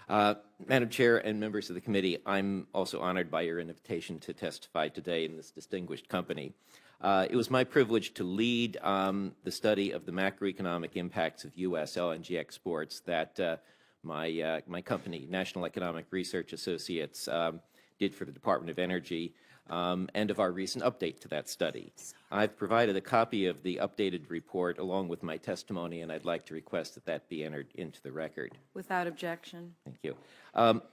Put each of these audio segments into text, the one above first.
Madam Chair and members of the committee, I'm also honored by your invitation to testify today in this distinguished company. It was my privilege to lead the study of the macroeconomic impacts of U.S. LNG exports that my company, National Economic Research Associates, did for the Department of Energy, and of our recent update to that study. I've provided a copy of the updated report along with my testimony, and I'd like to request that that be entered into the record. Without objection. Thank you.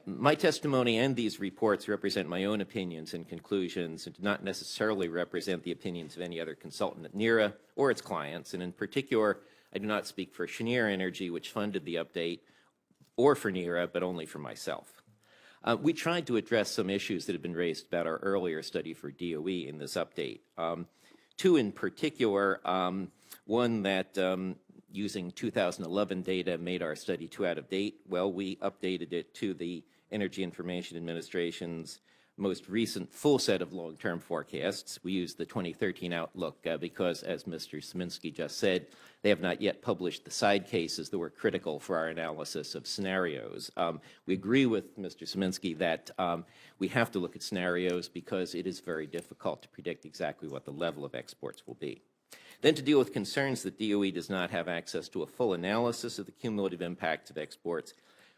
My testimony and these reports represent my own opinions and conclusions and do not necessarily represent the opinions of any other consultant at NERA or its clients, and in particular, I do not speak for Cheniere Energy, which funded the update, or for NERA, but only for myself. We tried to address some issues that have been raised about our earlier study for DOE in this update. Two in particular, one that using 2011 data made our study too out of date. Well, we updated it to the Energy Information Administration's most recent full set of long-term forecasts. We used the 2013 outlook because, as Mr. Szymanski just said, they have not yet published the side cases that were critical for our analysis of scenarios. We agree with Mr. Szymanski that we have to look at scenarios because it is very difficult to predict exactly what the level of exports will be. Then, to deal with concerns that DOE does not have access to a full analysis of the cumulative impacts of exports,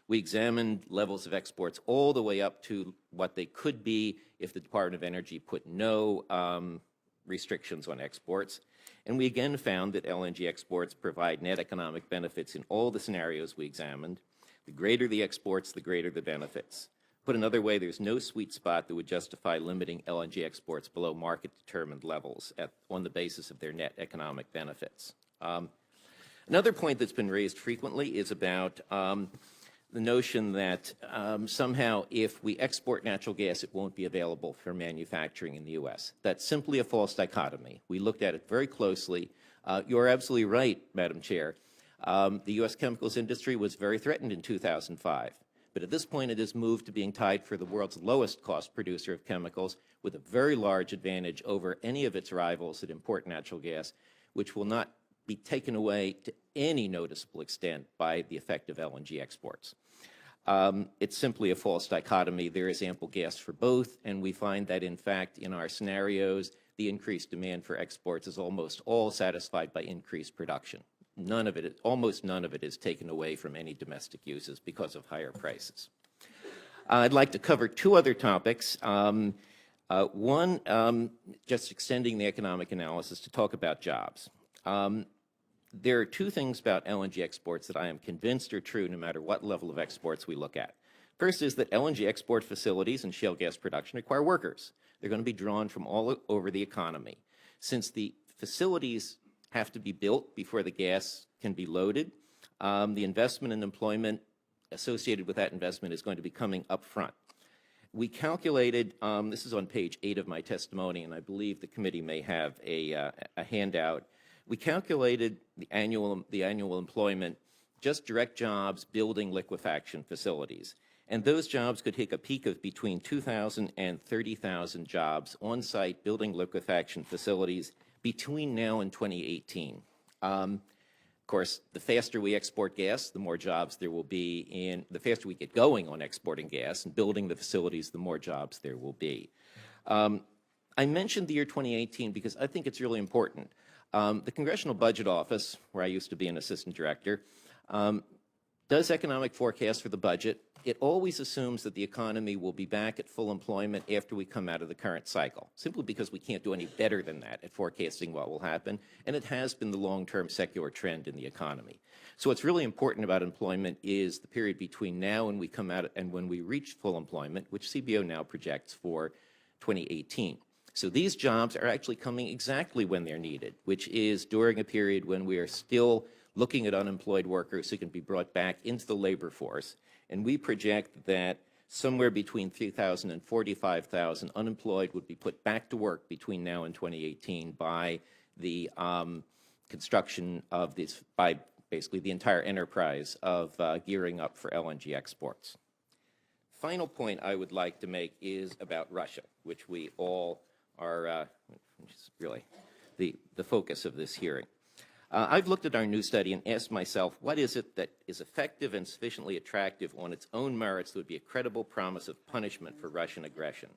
we examined levels of exports all the way up to what they could be if the Department of Energy put no restrictions on exports. And we again found that LNG exports provide net economic benefits in all the scenarios we examined. The greater the exports, the greater the benefits. Put another way, there's no sweet spot that would justify limiting LNG exports below market-determined levels on the basis of their net economic benefits. Another point that's been raised frequently is about the notion that somehow if we export natural gas, it won't be available for manufacturing in the U.S. That's simply a false dichotomy. We looked at it very closely. You're absolutely right, Madam Chair. The U.S. chemicals industry was very threatened in 2005. But at this point, it has moved to being tied for the world's lowest cost producer of chemicals with a very large advantage over any of its rivals that import natural gas, which will not be taken away to any noticeable extent by the effect of LNG exports. It's simply a false dichotomy. There is ample gas for both, and we find that, in fact, in our scenarios, the increased demand for exports is almost all satisfied by increased production. None of it, almost none of it is taken away from any domestic uses because of higher prices. I'd like to cover two other topics. One, just extending the economic analysis to talk about jobs. There are two things about LNG exports that I am convinced are true no matter what level of exports we look at. First is that LNG export facilities and shale gas production require workers. They're going to be drawn from all over the economy. Since the facilities have to be built before the gas can be loaded, the investment and employment associated with that investment is going to be coming up front. We calculated, this is on page 8 of my testimony, and I believe the committee may have a handout. We calculated the annual employment, just direct jobs building liquefaction facilities. And those jobs could hit a peak of between 2,000 and 30,000 jobs on site building liquefaction facilities between now and 2018. Of course, the faster we export gas, the more jobs there will be the faster we get going on exporting gas and building the facilities, the more jobs there will be. I mentioned the year 2018 because I think it's really important. The Congressional Budget Office, where I used to be an assistant director, does economic forecasts for the budget. It always assumes that the economy will be back at full employment after we come out of the current cycle, simply because we can't do any better than that at forecasting what will happen, and it has been the long-term secular trend in the economy. So what's really important about employment is the period between now and we come out and when we reach full employment, which CBO now projects for 2018. So these jobs are actually coming exactly when they're needed, which is during a period when we are still looking at unemployed workers who can be brought back into the labor force. And we project that somewhere between 3,000 and 45,000 unemployed would be put back to work between now and 2018 by the construction of this, by basically the entire enterprise of gearing up for LNG exports. Final point I would like to make is about Russia, which we all are, which is really the focus of this hearing. I've looked at our new study and asked myself, what is it that is effective and sufficiently attractive on its own merits that would be a credible promise of punishment for Russian aggression?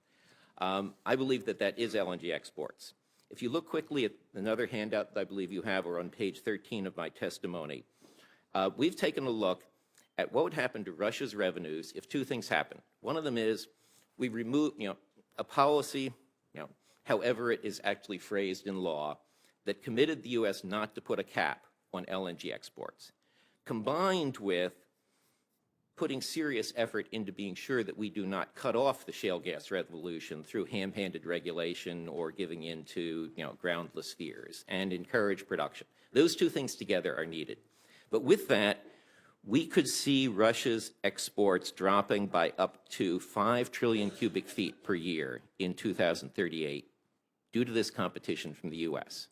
I believe that that is LNG exports. If you look quickly at another handout that I believe you have, or on page 13 of my testimony, we've taken a look at what would happen to Russia's revenues if two things happen. One of them is we remove, a policy, however it is actually phrased in law, that committed the U.S. not to put a cap on LNG exports, combined with putting serious effort into being sure that we do not cut off the shale gas revolution through ham-handed regulation or giving in to groundless fears, and encourage production. Those two things together are needed. But with that, we could see Russia's exports dropping by up to 5 trillion cubic feet per year in 2038 due to this competition from the U.S.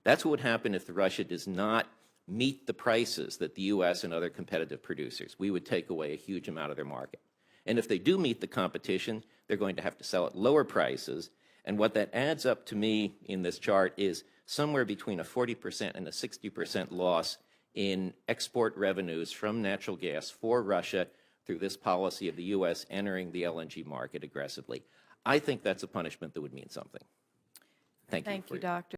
That's what would happen if Russia does not meet the prices that the U.S. and other competitive producers. We would take away a huge amount of their market. And if they do meet the competition, they're going to have to sell at lower prices. And what that adds up to me in this chart is somewhere between a 40% and a 60% loss in export revenues from natural gas for Russia through this policy of the U.S. entering the LNG market aggressively. I think that's a punishment that would mean something. Thank you. Thank you, Doctor.